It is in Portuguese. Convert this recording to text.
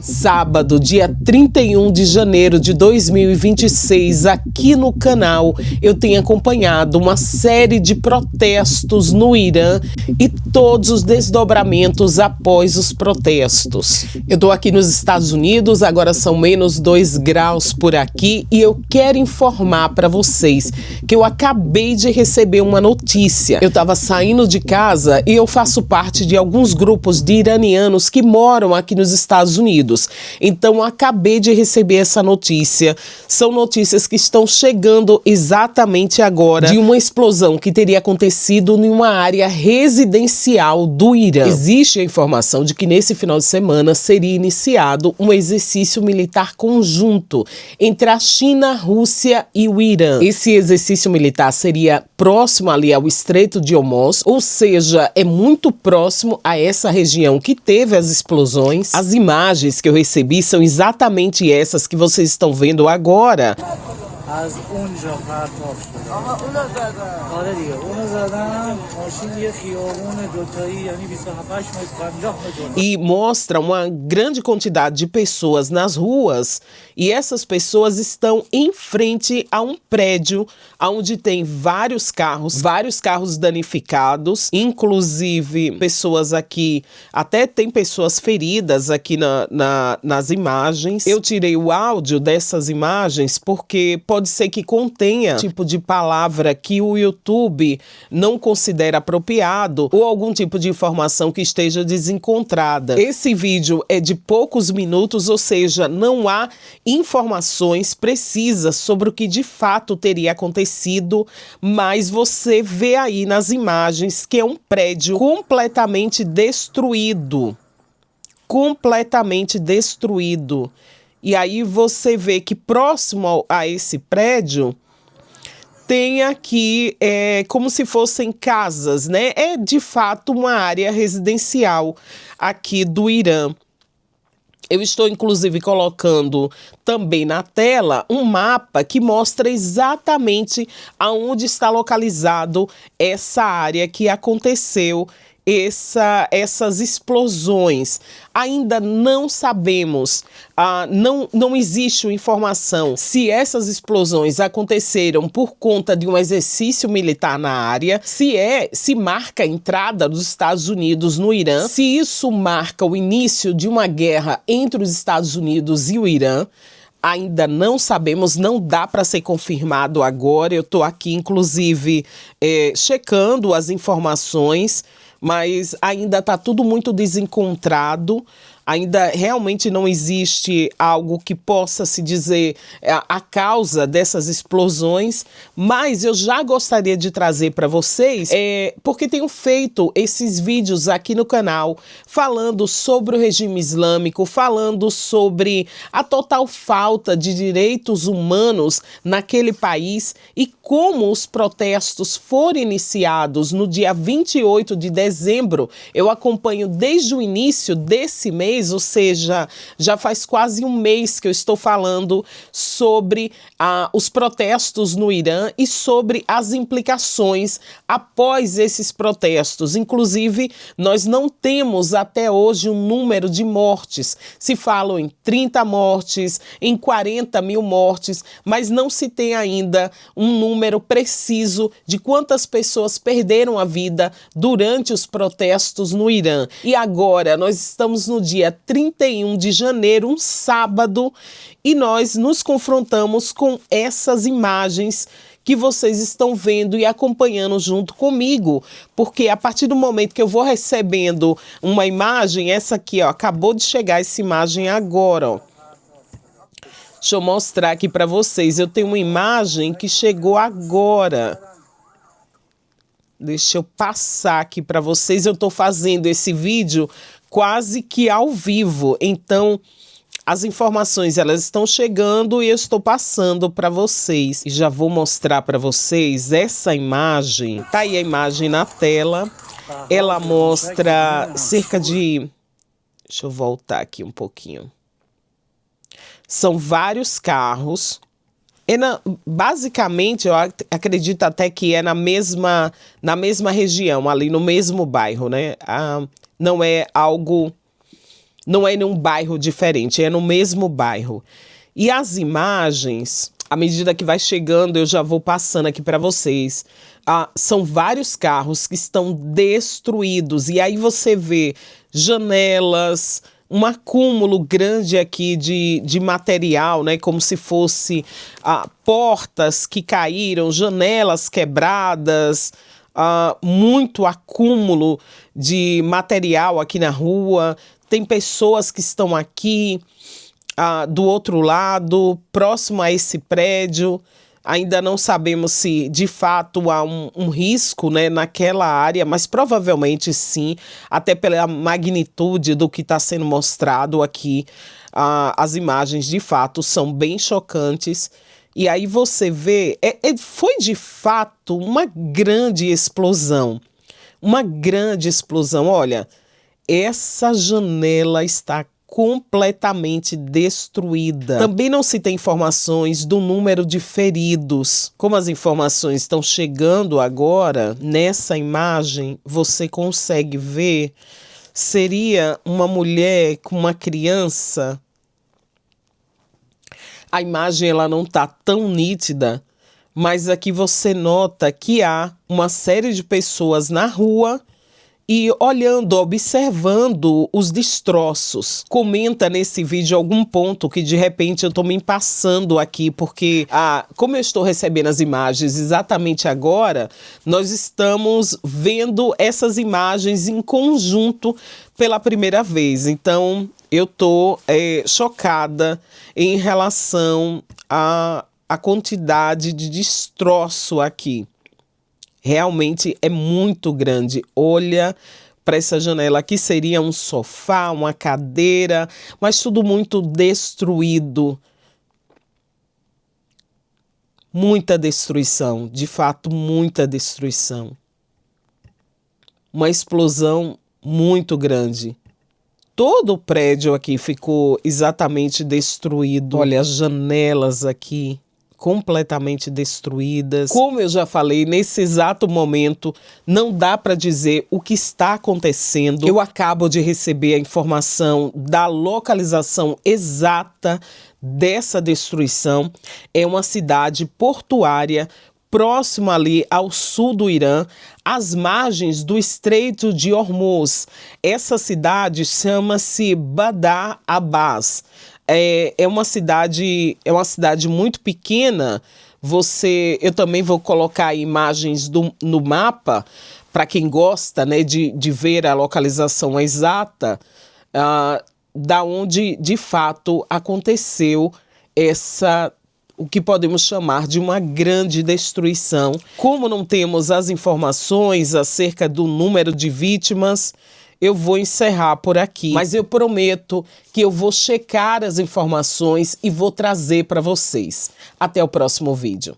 Sábado, dia 31 de janeiro de 2026, aqui no canal, eu tenho acompanhado uma série de protestos no Irã e todos os desdobramentos após os protestos. Eu estou aqui nos Estados Unidos, agora são menos 2 graus por aqui e eu quero informar para vocês que eu acabei de receber uma notícia. Eu estava saindo de casa e eu faço parte de alguns grupos de iranianos que moram aqui nos Estados Unidos. Então, eu acabei de receber essa notícia. São notícias que estão chegando exatamente agora de uma explosão que teria acontecido em uma área residencial do Irã. Existe a informação de que nesse final de semana seria iniciado um exercício militar conjunto entre a China, a Rússia e o Irã. Esse exercício militar seria próximo ali ao Estreito de Hormuz, ou seja, é muito próximo a essa região que teve as explosões. As imagens que eu recebi são exatamente essas que vocês estão vendo agora. از اونجا پرتاب شده. آها اونو زدن. آره دیگه اونو زدن. ماشین یه خیابون دوتایی یعنی 27 متر 50 متر. E mostra uma grande quantidade de pessoas nas ruas e essas pessoas estão em frente a um prédio onde tem vários carros danificados, inclusive pessoas aqui, até tem pessoas feridas aqui nas imagens. Eu tirei o áudio dessas imagens porque pode ser que contenha tipo de palavra que o YouTube não considera apropriado ou algum tipo de informação que esteja desencontrada. Esse vídeo é de poucos minutos, ou seja, não há informações precisas sobre o que de fato teria acontecido, mas você vê aí nas imagens que é um prédio completamente destruído. Completamente destruído. E aí você vê que próximo a esse prédio tem aqui como se fossem casas, né? É de fato uma área residencial aqui do Irã. Eu estou, inclusive, colocando também na tela um mapa que mostra exatamente aonde está localizado essa área que aconteceu essas explosões. Ainda não sabemos, não existe informação se essas explosões aconteceram por conta de um exercício militar na área, se marca a entrada dos Estados Unidos no Irã, se isso marca o início de uma guerra entre os Estados Unidos e o Irã. Ainda não sabemos, não dá para ser confirmado agora. Eu estou aqui, inclusive, checando as informações, mas ainda está tudo muito desencontrado. Ainda realmente não existe algo que possa se dizer a causa dessas explosões, mas eu já gostaria de trazer para vocês, porque tenho feito esses vídeos aqui no canal, falando sobre o regime islâmico, falando sobre a total falta de direitos humanos naquele país e como os protestos foram iniciados no dia 28 de dezembro. Eu acompanho desde o início desse mês, ou seja, já faz quase um mês que eu estou falando sobre os protestos no Irã e sobre as implicações após esses protestos. Inclusive, nós não temos até hoje um número de mortes. Se falam em 30 mortes, em 40 mil mortes, mas não se tem ainda um número preciso de quantas pessoas perderam a vida durante os protestos no Irã. E agora, nós estamos no dia 31 de janeiro, um sábado, e nós nos confrontamos com essas imagens que vocês estão vendo e acompanhando junto comigo, porque a partir do momento que eu vou recebendo uma imagem, essa aqui, ó, acabou de chegar essa imagem agora, ó. Deixa eu mostrar aqui para vocês, eu tenho uma imagem que chegou agora. Deixa eu passar aqui para vocês, eu estou fazendo esse vídeo quase que ao vivo, então As informações, elas estão chegando e eu estou passando para vocês. E já vou mostrar para vocês essa imagem. Tá aí a imagem na tela. Ela mostra cerca de... Deixa eu voltar aqui um pouquinho. São vários carros. Basicamente, eu acredito até que é na mesma região, ali no mesmo bairro, né? Não é algo... Não é em um bairro diferente, é no mesmo bairro. E as imagens, à medida que vai chegando, eu já vou passando aqui para vocês. São vários carros que estão destruídos. E aí você vê janelas, um acúmulo grande aqui de material, né? Como se fosse portas que caíram, janelas quebradas, muito acúmulo de material aqui na rua. Tem pessoas que estão aqui do outro lado, próximo a esse prédio. Ainda não sabemos se de fato há um risco, né, naquela área, mas provavelmente sim, até pela magnitude do que está sendo mostrado aqui. As imagens de fato são bem chocantes. E aí você vê, foi de fato uma grande explosão. Uma grande explosão, olha... Essa janela está completamente destruída. Também não se tem informações do número de feridos. Como as informações estão chegando agora, nessa imagem, você consegue ver, seria uma mulher com uma criança. A imagem ela não está tão nítida, mas aqui você nota que há uma série de pessoas na rua e olhando, observando os destroços. Comenta nesse vídeo algum ponto que de repente eu estou me passando aqui, porque como eu estou recebendo as imagens exatamente agora, nós estamos vendo essas imagens em conjunto pela primeira vez. Então eu estou chocada em relação à quantidade de destroço aqui. Realmente é muito grande. Olha para essa janela aqui, seria um sofá, uma cadeira, mas tudo muito destruído. Muita destruição, de fato, muita destruição. Uma explosão muito grande. Todo o prédio aqui ficou exatamente destruído. Olha as janelas aqui, completamente destruídas. Como eu já falei, nesse exato momento não dá para dizer o que está acontecendo. Eu acabo de receber a informação da localização exata dessa destruição. É uma cidade portuária próximo ali ao sul do Irã, às margens do Estreito de Hormuz. Essa cidade chama-se Badr Abbas. É uma cidade muito pequena. Eu também vou colocar imagens no mapa para quem gosta, né, de ver a localização exata da onde de fato aconteceu o que podemos chamar de uma grande destruição. Como não temos as informações acerca do número de vítimas, eu vou encerrar por aqui, mas eu prometo que eu vou checar as informações e vou trazer para vocês. Até o próximo vídeo.